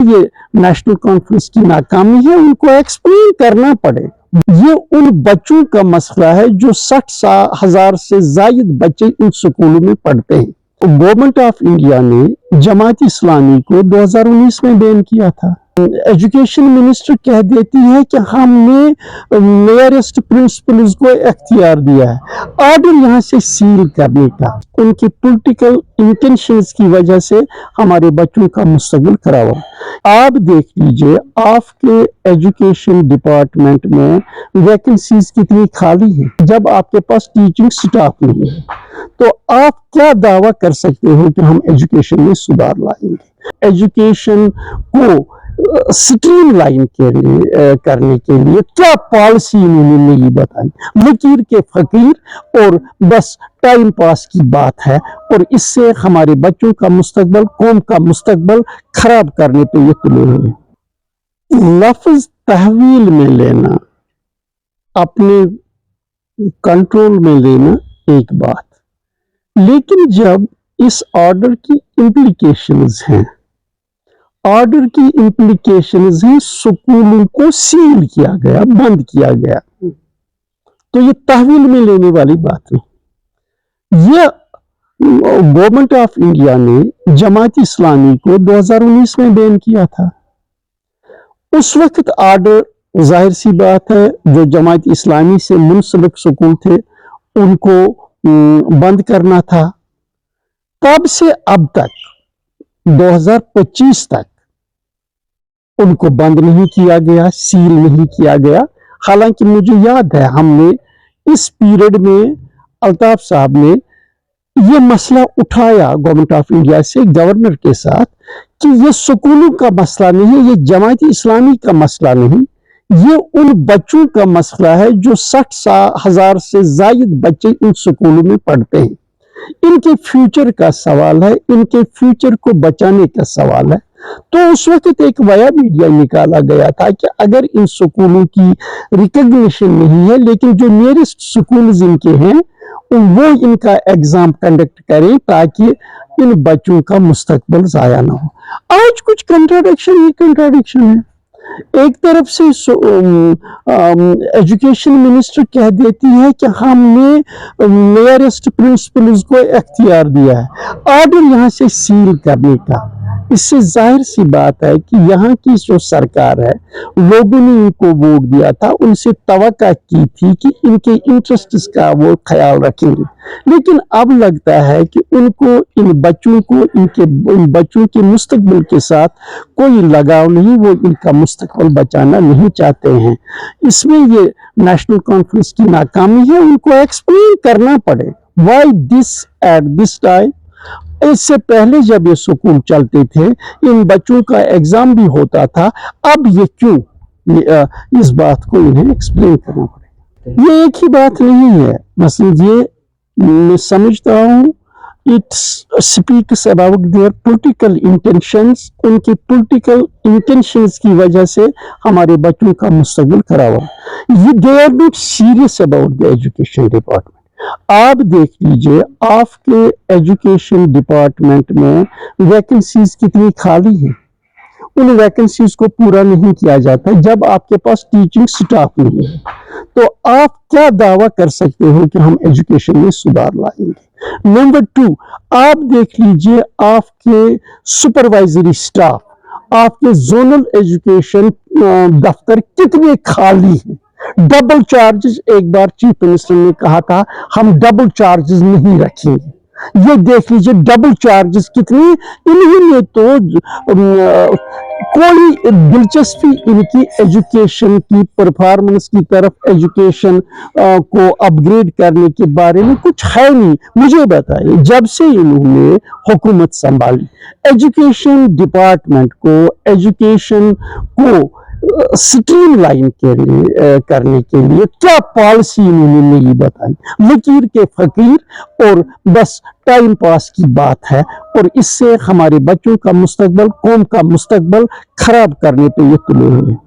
یہ national conference کی ناکامی ہے، ان کو ایکسپلین کرنا پڑے۔ یہ ان بچوں کا مسئلہ ہے جو 60,000 سے زائد بچے ان سکولوں میں پڑھتے ہیں۔ گورنمنٹ آف انڈیا نے جماعت اسلامی کو 2019 میں بین کیا تھا۔ ایجوکیشن منسٹر کہہ دیتی ہے کہ ہم نے نیئرسٹ پرنسپلز کو اختیار دیا ہے آرڈر یہاں سے سیل کرنے کا۔ ان کی پولیٹیکل انٹینشنز کی وجہ سے ہمارے بچوں کا مستقبل خراب ہو۔ آپ دیکھ لیجئے آپ کے ایجوکیشن ڈپارٹمنٹ میں ویکنسیز کتنی خالی ہیں۔ جب آپ کے پاس ٹیچنگ سٹاف نہیں ہے تو آپ کیا دعویٰ کر سکتے ہو کہ ہم ایجوکیشن میں سدھار لائیں گے؟ ایجوکیشن کو سٹریم لائن کرنے کے لیے کیا پالیسی انہوں نے نہیں بتائی؟ لکیر کے فقیر اور بس ٹائم پاس کی بات ہے، اور اس سے ہمارے بچوں کا مستقبل، قوم کا مستقبل خراب کرنے پہ یہ تلے ہوئے۔ لفظ تحویل میں لینا، اپنے کنٹرول میں لینا ایک بات، لیکن جب اس آرڈر کی امپلیکیشنز ہیں، آرڈر کی امپلیکیشنز ہیں سکولوں کو سیل کیا گیا، بند کیا گیا، تو یہ تحویل میں لینے والی بات نہیں۔ یہ گورنمنٹ آف انڈیا نے جماعت اسلامی کو 2019 میں بین کیا تھا۔ اس وقت آرڈر ظاہر سی بات ہے جو جماعت اسلامی سے منسلک سکول تھے ان کو بند کرنا تھا۔ تب سے اب تک 2025 تک ان کو بند نہیں کیا گیا، سیل نہیں کیا گیا۔ حالانکہ مجھے یاد ہے ہم نے اس پیریڈ میں الطاف صاحب نے یہ مسئلہ اٹھایا گورنمنٹ آف انڈیا سے گورنر کے ساتھ کہ یہ سکولوں کا مسئلہ نہیں، یہ جماعت اسلامی کا مسئلہ نہیں، یہ ان بچوں کا مسئلہ ہے جو 60,000 سے زائد بچے ان سکولوں میں پڑھتے ہیں۔ ان کے فیوچر کا سوال ہے، ان کے فیوچر کو بچانے کا سوال ہے۔ تو اس وقت ایک ویا میڈیا نکالا گیا تھا کہ اگر ان سکولوں کی ریکگنیشن نہیں ہے لیکن جو نیئرسٹ سکولز ان کے ہیں وہ ان کا ایگزام کنڈکٹ کریں تاکہ ان بچوں کا مستقبل ضائع نہ ہو۔ آج کچھ کنٹراڈکشن ہی کنٹراڈکشن ہے۔ ایک طرف سے ایجوکیشن منسٹر کہہ دیتی ہے کہ ہم نے نیئرسٹ پرنسپلز کو اختیار دیا ہے آرڈر یہاں سے سیل کرنے کا۔ اس سے ظاہر سی بات ہے کہ یہاں کی جو سرکار ہے، لوگوں نے ان کو ووٹ دیا تھا، ان سے توقع کی تھی کہ ان کے انٹرسٹس کا وہ خیال رکھیں گے، لیکن اب لگتا ہے کہ ان کو ان بچوں کے مستقبل کے ساتھ کوئی لگاؤ نہیں، وہ ان کا مستقبل بچانا نہیں چاہتے ہیں۔ اس میں یہ نیشنل کانفرنس کی ناکامی ہے، ان کو ایکسپلین کرنا پڑے why this at this time. اس سے پہلے جب یہ سکول چلتے تھے ان بچوں کا ایگزام بھی ہوتا تھا، اب یہ کیوں؟ اس بات کو انہیں ایکسپلین کرنا پڑے۔ یہ ایک ہی بات نہیں ہے، مثلا یہ میں سمجھتا ہوں it speaks about their political intentions، ان کی political intentions کی وجہ سے ہمارے بچوں کا مستقبل خراب ہو۔ they are not serious about the education department۔ آپ دیکھ لیجئے آپ کے ایجوکیشن ڈپارٹمنٹ میں ویکنسیز کتنی خالی ہیں، ان ویکنسیز کو پورا نہیں کیا جاتا جب آپ کے پاس ٹیچنگ سٹاف نہیں ہے، تو آپ کیا دعویٰ کر سکتے ہو کہ ہم ایجوکیشن میں سدھار لائیں گے؟ نمبر 2، آپ دیکھ لیجئے آپ کے سپروائزری سٹاف، آپ کے زونل ایجوکیشن دفتر کتنے خالی ہیں۔ ڈبل چارجز، ایک بار چیف منسٹر نے کہا تھا ہم ڈبل چارجز نہیں رکھیں گے، یہ دیکھ لیجئے ڈبل چارجز کتنے۔ انہوں نے تو کوئی دلچسپی ان کی ایجوکیشن کی پرفارمنس کی طرف، ایجوکیشن کو اپ گریڈ کرنے کے بارے میں کچھ ہے نہیں۔ مجھے بتائیے جب سے انہوں نے حکومت سنبھالی، ایجوکیشن ڈپارٹمنٹ کو، ایجوکیشن کو سٹریم لائن کرنے کے لیے کیا پالیسی انہوں نے نہیں بتائی؟ لکیر کے فقیر اور بس ٹائم پاس کی بات ہے، اور اس سے ہمارے بچوں کا مستقبل، قوم کا مستقبل خراب کرنے پہ یہ تلے ہوئے ہیں۔